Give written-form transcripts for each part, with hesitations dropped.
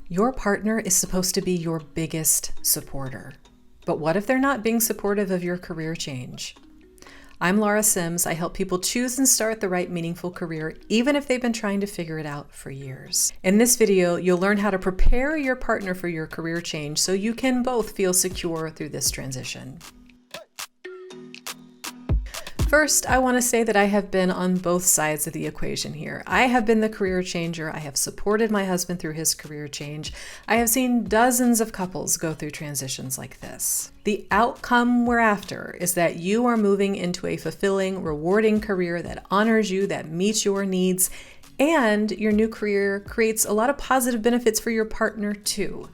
Your partner is supposed to be your biggest supporter. But what if they're not being supportive of your career change? I'm Laura Sims. I help people choose and start the right meaningful career, even if they've been trying to figure it out for years. In this video, you'll learn how to prepare your partner for your career change so you can both feel secure through this transition. First, I want to say that I have been on both sides of the equation here. I have been the career changer. I have supported my husband through his career change. I have seen dozens of couples go through transitions like this. The outcome we're after is that you are moving into a fulfilling, rewarding career that honors you, that meets your needs, and your new career creates a lot of positive benefits for your partner too.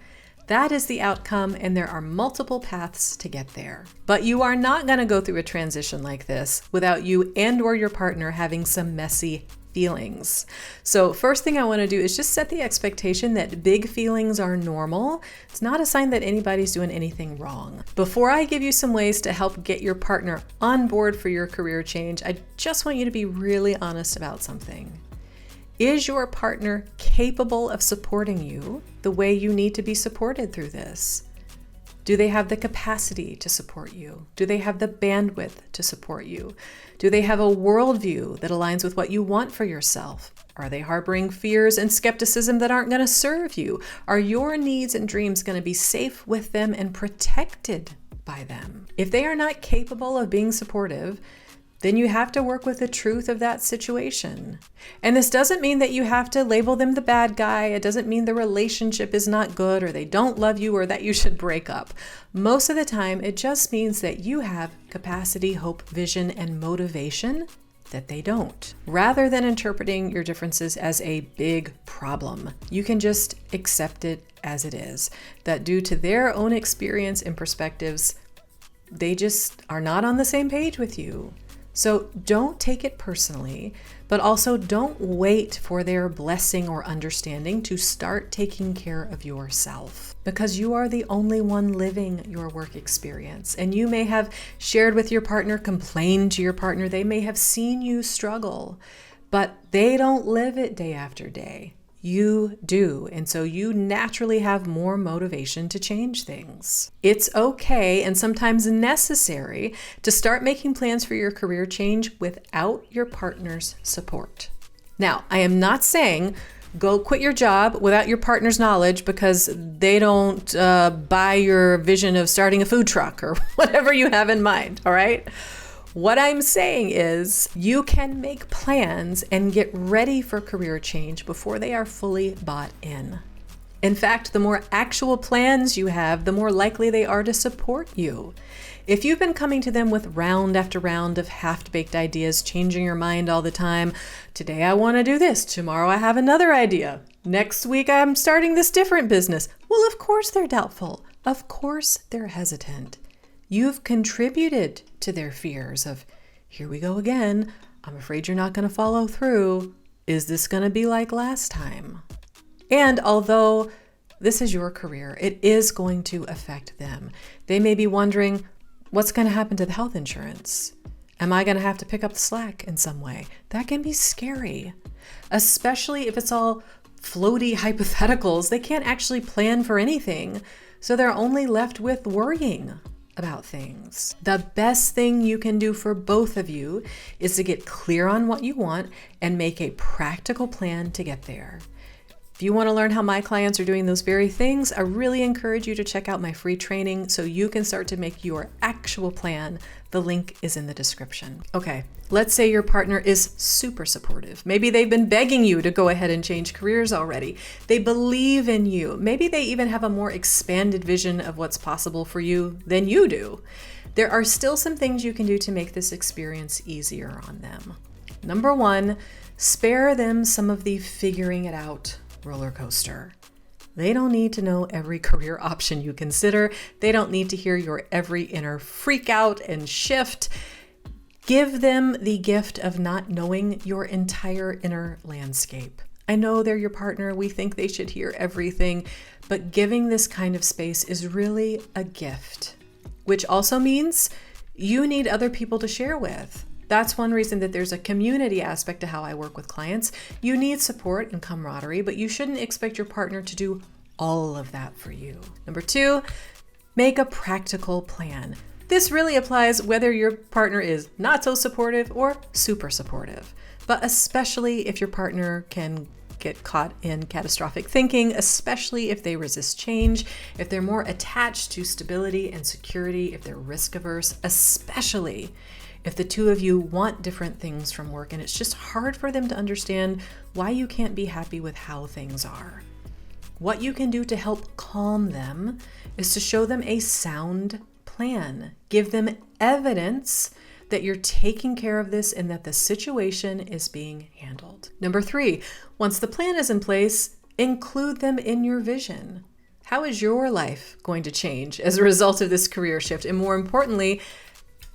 That is the outcome, and there are multiple paths to get there. But you are not going to go through a transition like this without you and/or your partner having some messy feelings. So first thing I want to do is just set the expectation that big feelings are normal. It's not a sign that anybody's doing anything wrong. Before I give you some ways to help get your partner on board for your career change, I just want you to be really honest about something. Is your partner capable of supporting you the way you need to be supported through this? Do they have the capacity to support you? Do they have the bandwidth to support you? Do they have a worldview that aligns with what you want for yourself? Are they harboring fears and skepticism that aren't going to serve you? Are your needs and dreams going to be safe with them and protected by them? If they are not capable of being supportive, then you have to work with the truth of that situation. And this doesn't mean that you have to label them the bad guy. It doesn't mean the relationship is not good or they don't love you or that you should break up. Most of the time, it just means that you have capacity, hope, vision, and motivation that they don't. Rather than interpreting your differences as a big problem, you can just accept it as it is, that due to their own experience and perspectives, they just are not on the same page with you. So don't take it personally, but also don't wait for their blessing or understanding to start taking care of yourself, because you are the only one living your work experience. And you may have shared with your partner, complained to your partner, they may have seen you struggle, but they don't live it day after day. You do, and so you naturally have more motivation to change things. It's okay and sometimes necessary to start making plans for your career change without your partner's support. Now, I am not saying go quit your job without your partner's knowledge because they don't buy your vision of starting a food truck or whatever you have in mind, all right? What I'm saying is you can make plans and get ready for career change before they are fully bought in. In fact, the more actual plans you have, the more likely they are to support you. If you've been coming to them with round after round of half-baked ideas, changing your mind all the time, today I want to do this, tomorrow I have another idea, next week I'm starting this different business, well, of course they're doubtful. Of course they're hesitant. You've contributed to their fears of, here we go again, I'm afraid you're not going to follow through. Is this going to be like last time? And although this is your career, it is going to affect them. They may be wondering, what's going to happen to the health insurance? Am I going to have to pick up the slack in some way? That can be scary, especially if it's all floaty hypotheticals. They can't actually plan for anything, so they're only left with worrying about things. The best thing you can do for both of you is to get clear on what you want and make a practical plan to get there. If you want to learn how my clients are doing those very things, I really encourage you to check out my free training so you can start to make your actual plan. The link is in the description. Okay, let's say your partner is super supportive. Maybe they've been begging you to go ahead and change careers already. They believe in you. Maybe they even have a more expanded vision of what's possible for you than you do. There are still some things you can do to make this experience easier on them. Number one, spare them some of the figuring it out roller coaster. They don't need to know every career option you consider. They don't need to hear your every inner freak out and shift. Give them the gift of not knowing your entire inner landscape. I know they're your partner. We think they should hear everything, but giving this kind of space is really a gift, which also means you need other people to share with. That's one reason that there's a community aspect to how I work with clients. You need support and camaraderie, but you shouldn't expect your partner to do all of that for you. Number 2, make a practical plan. This really applies whether your partner is not so supportive or super supportive, but especially if your partner can get caught in catastrophic thinking, especially if they resist change, if they're more attached to stability and security, if they're risk averse, especially if the two of you want different things from work and it's just hard for them to understand why you can't be happy with how things are. What you can do to help calm them is to show them a sound plan. Give them evidence that you're taking care of this and that the situation is being handled. Number 3, once the plan is in place, include them in your vision. How is your life going to change as a result of this career shift? And more importantly,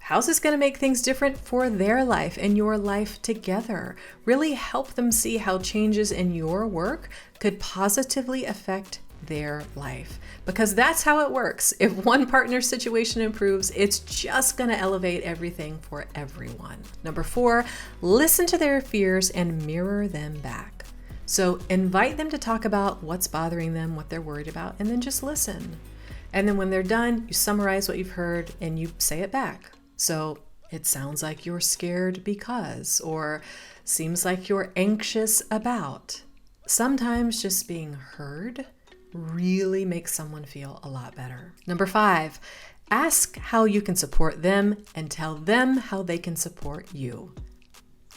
how's this going to make things different for their life and your life together? Really help them see how changes in your work could positively affect their life, because that's how it works. If one partner's situation improves, it's just going to elevate everything for everyone. Number 4, listen to their fears and mirror them back. So invite them to talk about what's bothering them, what they're worried about, and then just listen. And then when they're done, you summarize what you've heard and you say it back. So it sounds like you're scared because, or seems like you're anxious about. Sometimes just being heard really makes someone feel a lot better. Number 5, ask how you can support them and tell them how they can support you.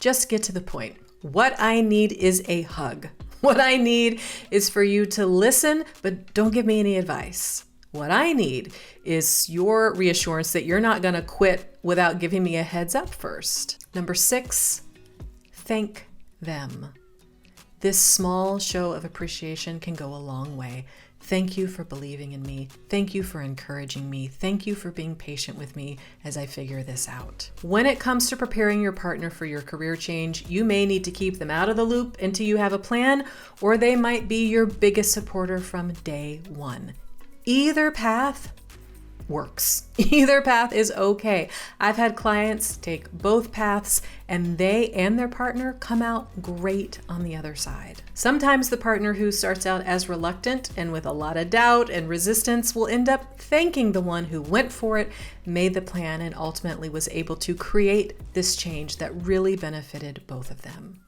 Just get to the point. What I need is a hug. What I need is for you to listen, but don't give me any advice. What I need is your reassurance that you're not going to quit without giving me a heads up first. Number 6, thank them. This small show of appreciation can go a long way. Thank you for believing in me. Thank you for encouraging me. Thank you for being patient with me as I figure this out. When it comes to preparing your partner for your career change, you may need to keep them out of the loop until you have a plan, or they might be your biggest supporter from day one. Either path works. Either path is okay. I've had clients take both paths and they and their partner come out great on the other side. Sometimes the partner who starts out as reluctant and with a lot of doubt and resistance will end up thanking the one who went for it, made the plan, and ultimately was able to create this change that really benefited both of them.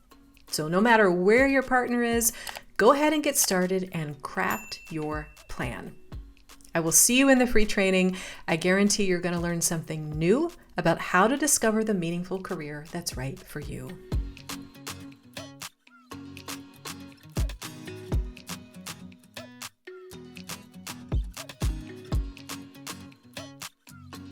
So no matter where your partner is, go ahead and get started and craft your plan. I will see you in the free training. I guarantee you're going to learn something new about how to discover the meaningful career that's right for you.